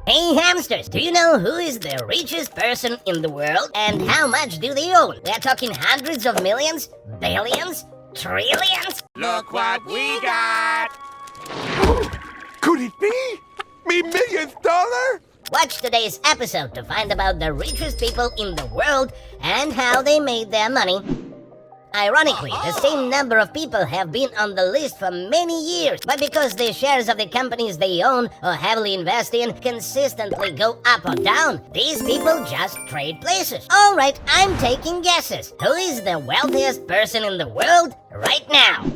Hey hamsters, do you know who is the richest person in the world and how much do they own? We're talking hundreds of millions, billions, trillions? Look what we got! Could it be? Me millionth dollar? Watch today's episode to find about the richest people in the world and how they made their money. Ironically, the same number of people have been on the list for many years, but because the shares of the companies they own or heavily invest in consistently go up or down, these people just trade places. Alright, I'm taking guesses. Who is the wealthiest person in the world right now?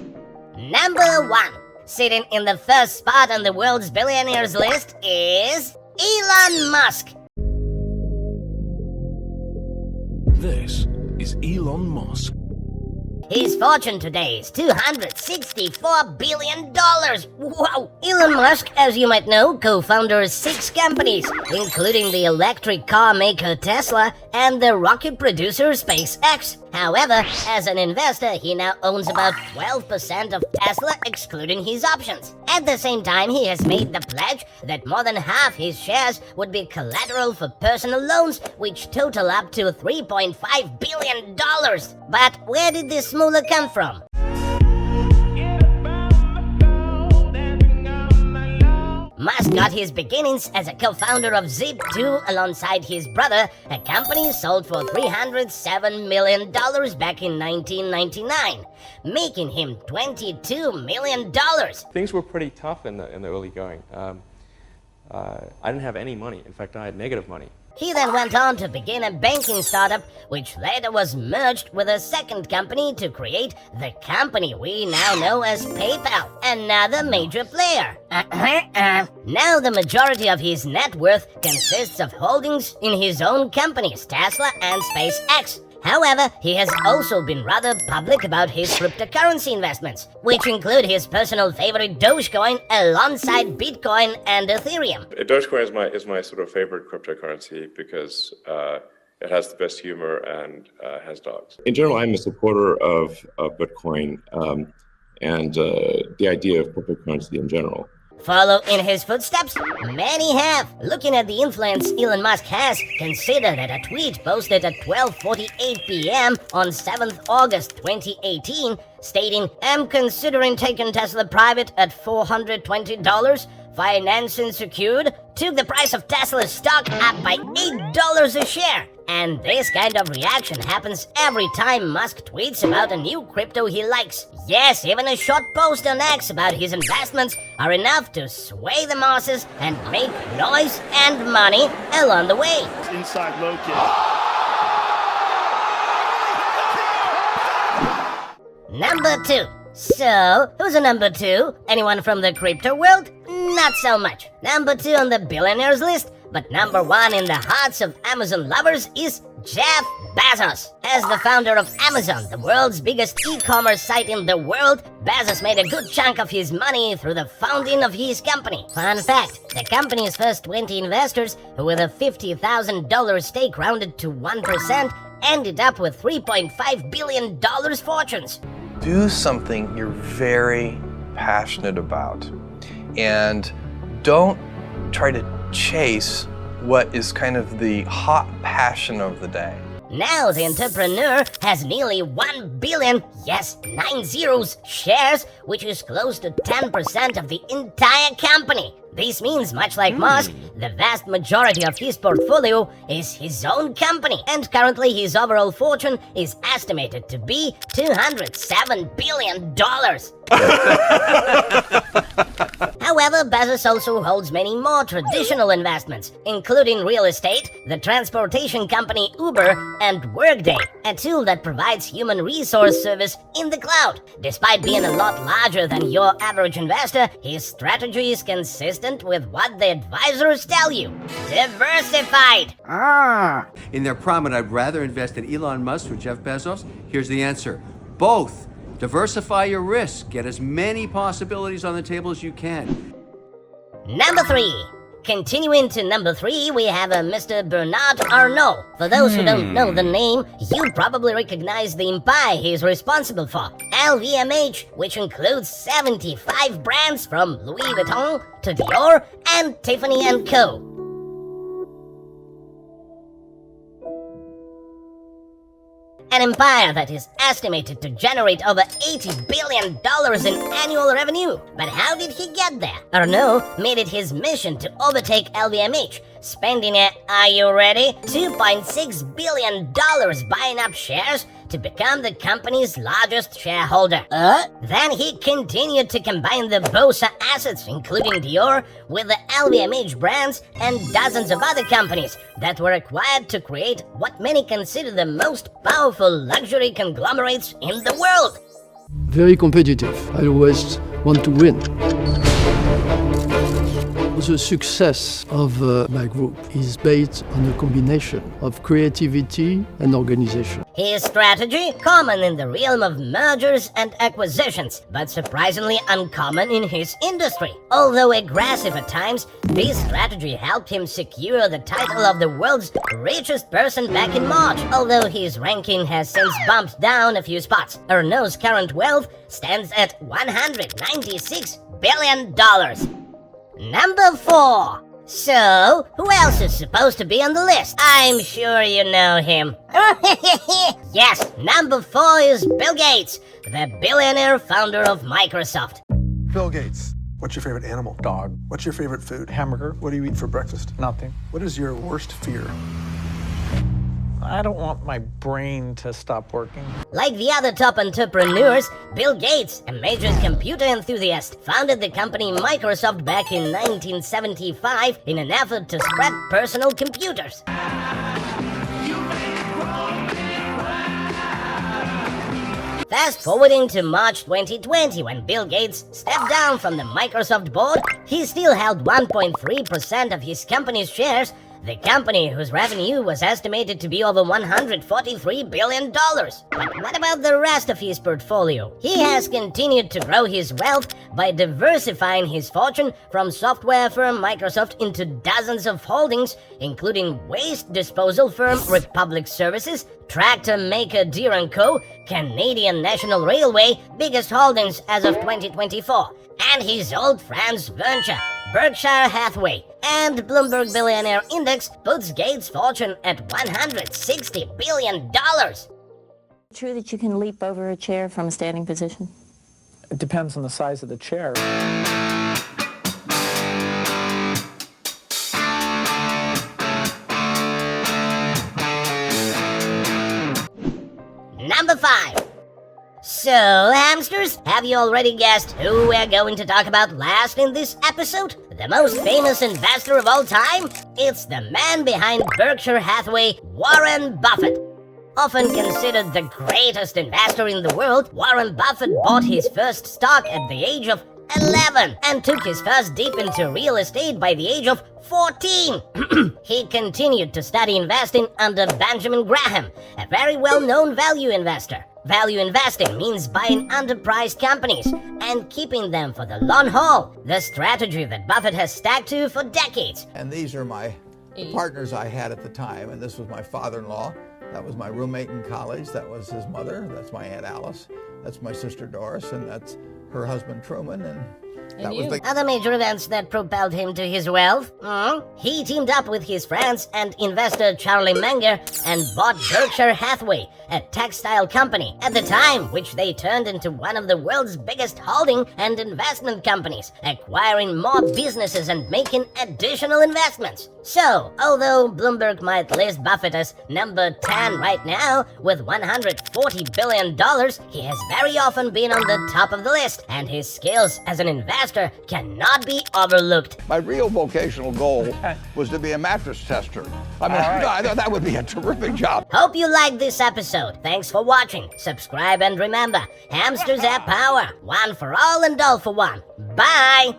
Number 1. Sitting in the first spot on the world's billionaires list is Elon Musk. This is Elon Musk. His fortune today is $264 billion. Wow! Elon Musk, as you might know, co-founders 6 companies, including the electric car maker Tesla and the rocket producer SpaceX. However, as an investor, he now owns about 12% of Tesla, excluding his options. At the same time, he has made the pledge that more than half his shares would be collateral for personal loans, which total up to $3.5 billion. But where did this moolah come from? Musk got his beginnings as a co-founder of Zip2 alongside his brother, a company sold for $307 million back in 1999, making him $22 million. Things were pretty tough in the early going. I didn't have any money. In fact, I had negative money. He then went on to begin a banking startup, which later was merged with a second company to create the company we now know as PayPal, another major player. Now the majority of his net worth consists of holdings in his own companies, Tesla and SpaceX. However, he has also been rather public about his cryptocurrency investments, which include his personal favorite Dogecoin alongside Bitcoin and Ethereum. Dogecoin is my sort of favorite cryptocurrency because it has the best humor and has dogs. In general, I'm a supporter of Bitcoin and the idea of cryptocurrency in general. Follow in his footsteps? Many have. Looking at the influence Elon Musk has, consider that a tweet posted at 12:48 p.m. on 7th August 2018 stating, "I'm considering taking Tesla private at $420, financing secured," took the price of Tesla's stock up by $8 a share. And this kind of reaction happens every time Musk tweets about a new crypto he likes. Yes, even a short post on X about his investments are enough to sway the masses and make noise and money along the way. Inside low kick. Number 2. So, who's a number 2? Anyone from the crypto world? Not so much. Number 2 on the billionaires list, but number 1 in the hearts of Amazon lovers is Jeff Bezos. As the founder of Amazon, the world's biggest e-commerce site in the world, Bezos made a good chunk of his money through the founding of his company. Fun fact, the company's first 20 investors, who with a $50,000 stake rounded to 1%, ended up with $3.5 billion fortunes. Do something you're very passionate about, and don't try to chase what is kind of the hot passion of the day. Now the entrepreneur has nearly 1 billion, yes, 9 zeros, shares, which is close to 10% of the entire company. This means, much like Musk, the vast majority of his portfolio is his own company, and currently his overall fortune is estimated to be $207 billion. However, Bezos also holds many more traditional investments, including real estate, the transportation company Uber, and Workday, a tool that provides human resource service in the cloud. Despite being a lot larger than your average investor, his strategy is consistent with what the advisors tell you. Diversified! In their prominent, I'd rather invest in Elon Musk or Jeff Bezos. Here's the answer. Both. Diversify your risk. Get as many possibilities on the table as you can. Number 3. Continuing to number 3, we have a Mr. Bernard Arnault. For those who don't know the name, you'll probably recognize the empire he's responsible for. LVMH, which includes 75 brands from Louis Vuitton to Dior and Tiffany & Co. an empire that is estimated to generate over $80 billion in annual revenue. But how did he get there? Arnault made it his mission to overtake LVMH, spending are you ready? $2.6 billion buying up shares to become the company's largest shareholder. Then he continued to combine the Bossa assets, including Dior, with the LVMH brands and dozens of other companies that were acquired to create what many consider the most powerful luxury conglomerates in the world. Very competitive. I always want to win. The success of my group is based on a combination of creativity and organization. His strategy, common in the realm of mergers and acquisitions, but surprisingly uncommon in his industry. Although aggressive at times, this strategy helped him secure the title of the world's richest person back in March, although his ranking has since bumped down a few spots. Arnault's current wealth stands at $196 billion. Number 4. So, who else is supposed to be on the list? I'm sure you know him. Yes, number 4 is Bill Gates, the billionaire founder of Microsoft. Bill Gates, what's your favorite animal? Dog. What's your favorite food? Hamburger. What do you eat for breakfast? Nothing. What is your worst fear? I don't want my brain to stop working. Like the other top entrepreneurs, Bill Gates, a major computer enthusiast, founded the company Microsoft back in 1975 in an effort to spread personal computers. Fast forwarding to March 2020, when Bill Gates stepped down from the Microsoft board, he still held 1.3% of his company's shares, the company whose revenue was estimated to be over $143 billion. But what about the rest of his portfolio? He has continued to grow his wealth by diversifying his fortune from software firm Microsoft into dozens of holdings, including waste disposal firm Republic Services, tractor maker Deere & Co., Canadian National Railway, biggest holdings as of 2024, and his old friend's venture, Berkshire Hathaway. And Bloomberg Billionaire Index puts Gates' fortune at $160 billion. True that you can leap over a chair from a standing position? It depends on the size of the chair. Number 5. So, hamsters, have you already guessed who we're going to talk about last in this episode? The most famous investor of all time? It's the man behind Berkshire Hathaway, Warren Buffett. Often considered the greatest investor in the world, Warren Buffett bought his first stock at the age of 11 and took his first dip into real estate by the age of 14. He continued to study investing under Benjamin Graham, a very well-known value investor. Value investing means buying underpriced companies and keeping them for the long haul, the strategy that Buffett has stuck to for decades. And these are the partners I had at the time, and this was my father-in-law. That was my roommate in college. That was his mother. That's my Aunt Alice. That's my sister Doris, and that's her husband Truman, and that was the other major events that propelled him to his wealth. He teamed up with his friends and investor Charlie Munger and bought Berkshire Hathaway, a textile company at the time, which they turned into one of the world's biggest holding and investment companies, acquiring more businesses and making additional investments. So, although Bloomberg might list Buffett as number 10 right now with $140 billion, he has very often been on the top of the list, and his skills as an investor cannot be overlooked. My real vocational goal was to be a mattress tester. I mean, I thought that would be a terrific job. Hope you liked this episode. Thanks for watching. Subscribe and remember, hamsters have power. One for all and all for one. Bye!